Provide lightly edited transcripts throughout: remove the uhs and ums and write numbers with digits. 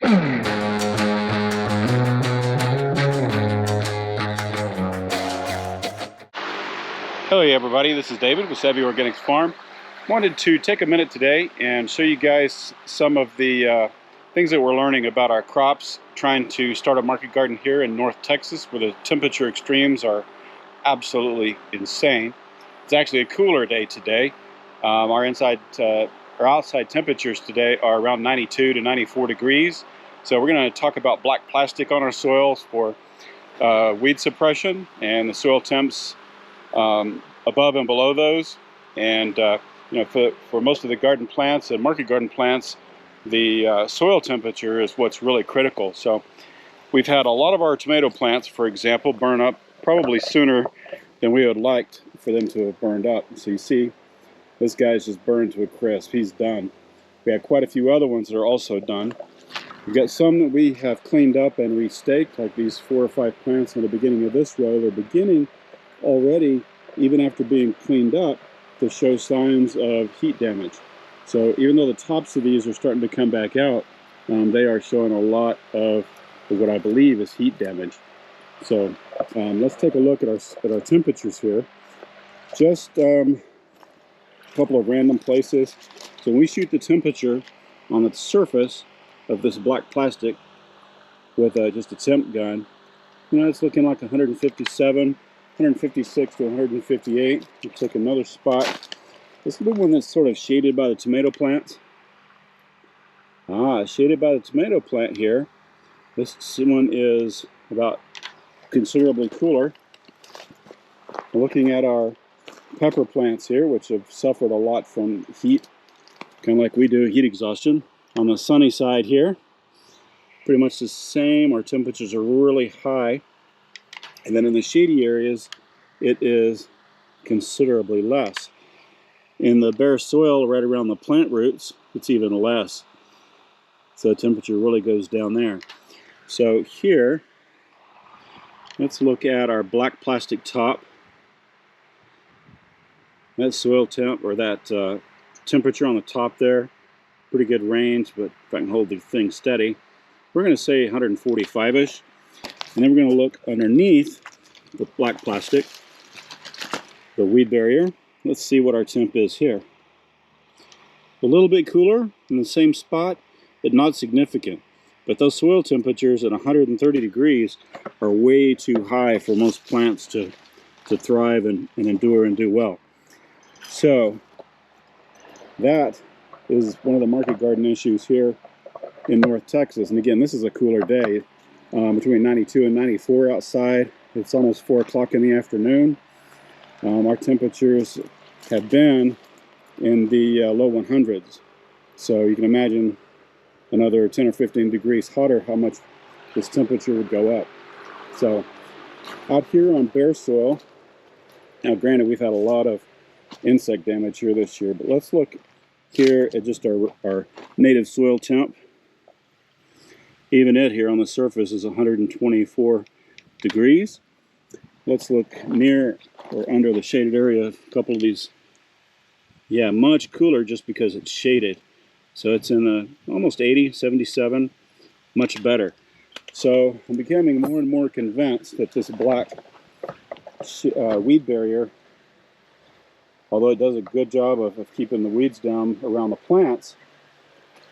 Hello everybody, this is David with Savvy Organics Farm. Wanted to take a minute today and show you guys some of the things that we're learning about our crops, trying to start a market garden here in North Texas where the temperature extremes are absolutely insane. It's actually a cooler day today. Our outside temperatures today are around 92 to 94 degrees. So we're going to talk about black plastic on our soils for weed suppression and the soil temps above and below those. And for most of the garden plants and market garden plants, the soil temperature is what's really critical. So we've had a lot of our tomato plants, for example, burn up probably sooner than we would like for them to have burned up. So you see this guy's just burned to a crisp. He's done. We have quite a few other ones that are also done. We've got some that we have cleaned up and restaked, like these 4 or 5 plants in the beginning of this row. They're beginning already, even after being cleaned up, to show signs of heat damage. So even though the tops of these are starting to come back out, they are showing a lot of what I believe is heat damage. So let's take a look at our temperatures here. Just a couple of random places. So when we shoot the temperature on the surface of this black plastic with just a temp gun, it's looking like 157. 156 to 158. We'll take another spot. This is the one that's sort of shaded by the tomato plants. Shaded by the tomato plant here. This one is about considerably cooler. Looking at our pepper plants here, which have suffered a lot from heat, kind of like we do, heat exhaustion. On the sunny side here, pretty much the same. Our temperatures are really high. And then in the shady areas, it is considerably less. In the bare soil right around the plant roots, it's even less. So the temperature really goes down there. So here, let's look at our black plastic top. That soil temp, or that temperature on the top there, pretty good range, but if I can hold the thing steady, we're going to say 145-ish. And then we're going to look underneath the black plastic, the weed barrier. Let's see what our temp is here. A little bit cooler in the same spot, but not significant. But those soil temperatures at 130 degrees are way too high for most plants to thrive and endure and do well. So that is one of the market garden issues here in North Texas. And again, this is a cooler day. Between 92 and 94 outside. It's almost 4 o'clock in the afternoon. Our temperatures have been in the low 100s. So you can imagine another 10 or 15 degrees hotter, how much this temperature would go up. So out here on bare soil, now granted we've had a lot of insect damage here this year, but let's look here at just our native soil temp. Even it here on the surface is 124 degrees. Let's look near or under the shaded area. A couple of these, yeah, much cooler just because it's shaded. So it's in almost 80, 77, much better. So I'm becoming more and more convinced that this black weed barrier, although it does a good job of keeping the weeds down around the plants,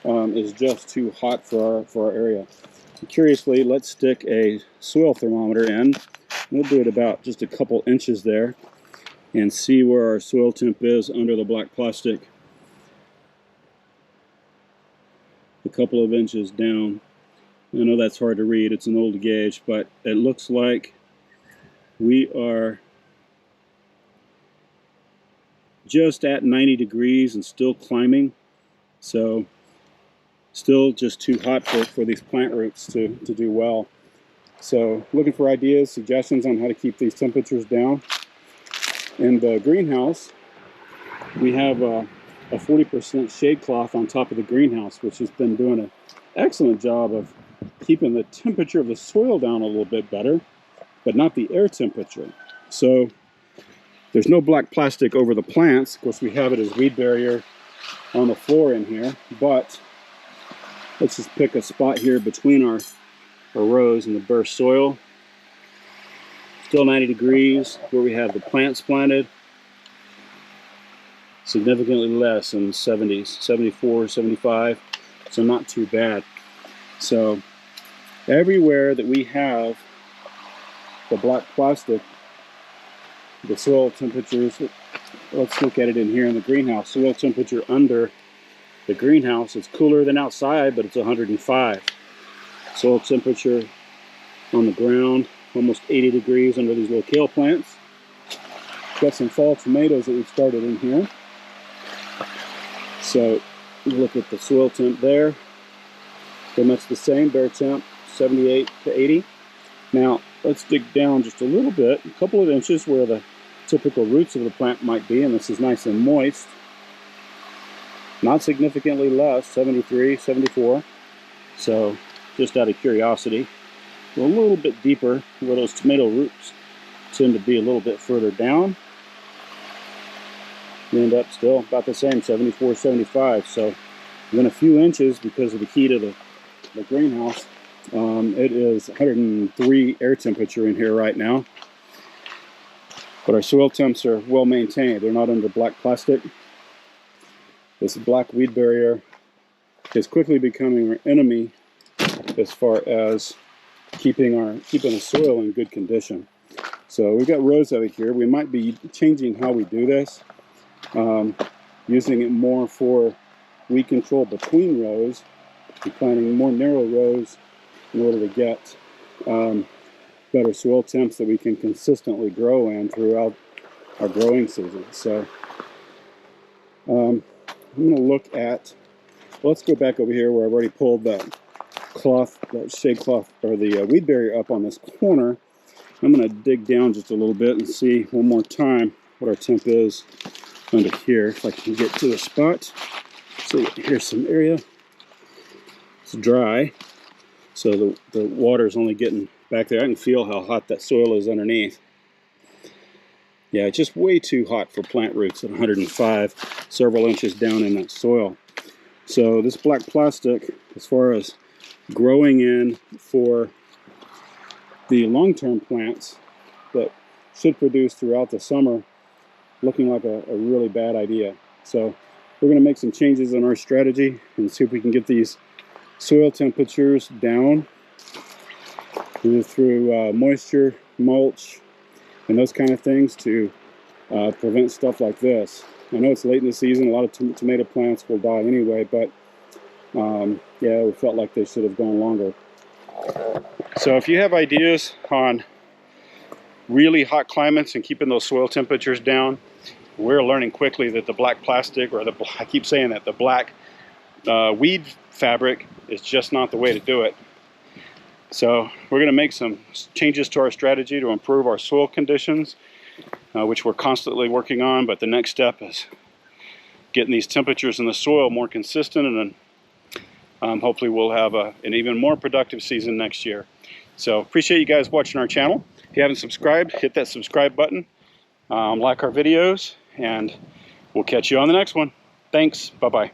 is just too hot for our area. Curiously, let's stick a soil thermometer in. We'll do it about just a couple inches there and see where our soil temp is under the black plastic. A couple of inches down. I know that's hard to read, it's an old gauge, but it looks like we are just at 90 degrees and still climbing. So still just too hot for these plant roots to do well. So looking for ideas, suggestions on how to keep these temperatures down. In the greenhouse, we have a 40% shade cloth on top of the greenhouse, which has been doing an excellent job of keeping the temperature of the soil down a little bit better, but not the air temperature. So there's no black plastic over the plants. Of course, we have it as weed barrier on the floor in here, but Let's just pick a spot here between our rows in the bare soil. Still 90 degrees where we have the plants planted. Significantly less in the 70s, 74, 75, so not too bad. So everywhere that we have the black plastic, the soil temperatures, let's look at it in here in the greenhouse. Soil temperature under the greenhouse, it's cooler than outside, but it's 105. Soil temperature on the ground, almost 80 degrees under these little kale plants. Got some fall tomatoes that we've started in here. So look at the soil temp there. Pretty much the same, bare temp, 78 to 80. Now let's dig down just a little bit, a couple of inches where the typical roots of the plant might be, and this is nice and moist. Not significantly less, 73, 74. So just out of curiosity, a little bit deeper where those tomato roots tend to be a little bit further down. We end up still about the same, 74, 75. So within a few inches, because of the heat of the greenhouse, it is 103 air temperature in here right now. But our soil temps are well maintained. They're not under black plastic. This black weed barrier is quickly becoming our enemy as far as keeping the soil in good condition. So we've got rows over here. We might be changing how we do this, using it more for weed control between rows and planting more narrow rows in order to get better soil temps that we can consistently grow in throughout our growing season. So I'm going to look at, well, let's go back over here where I've already pulled that cloth, that shade cloth, or the weed barrier up on this corner. I'm going to dig down just a little bit and see one more time what our temp is under here, if I can get to the spot. So here's some area. It's dry, so the water's only getting back there. I can feel how hot that soil is underneath. Yeah, it's just way too hot for plant roots at 105, several inches down in that soil. So this black plastic, as far as growing in for the long-term plants that should produce throughout the summer, looking like a really bad idea. So we're going to make some changes in our strategy and see if we can get these soil temperatures down through moisture, mulch, and those kind of things to prevent stuff like this. I know it's late in the season, a lot of tomato plants will die anyway, but yeah, we felt like they should have gone longer. So if you have ideas on really hot climates and keeping those soil temperatures down, we're learning quickly that the black plastic, or I keep saying that, the black weed fabric is just not the way to do it. So we're going to make some changes to our strategy to improve our soil conditions, which we're constantly working on, but the next step is getting these temperatures in the soil more consistent, and then hopefully we'll have an even more productive season next year. So appreciate you guys watching our channel. If you haven't subscribed, hit that subscribe button, like our videos, and we'll catch you on the next one. Thanks. Bye-bye.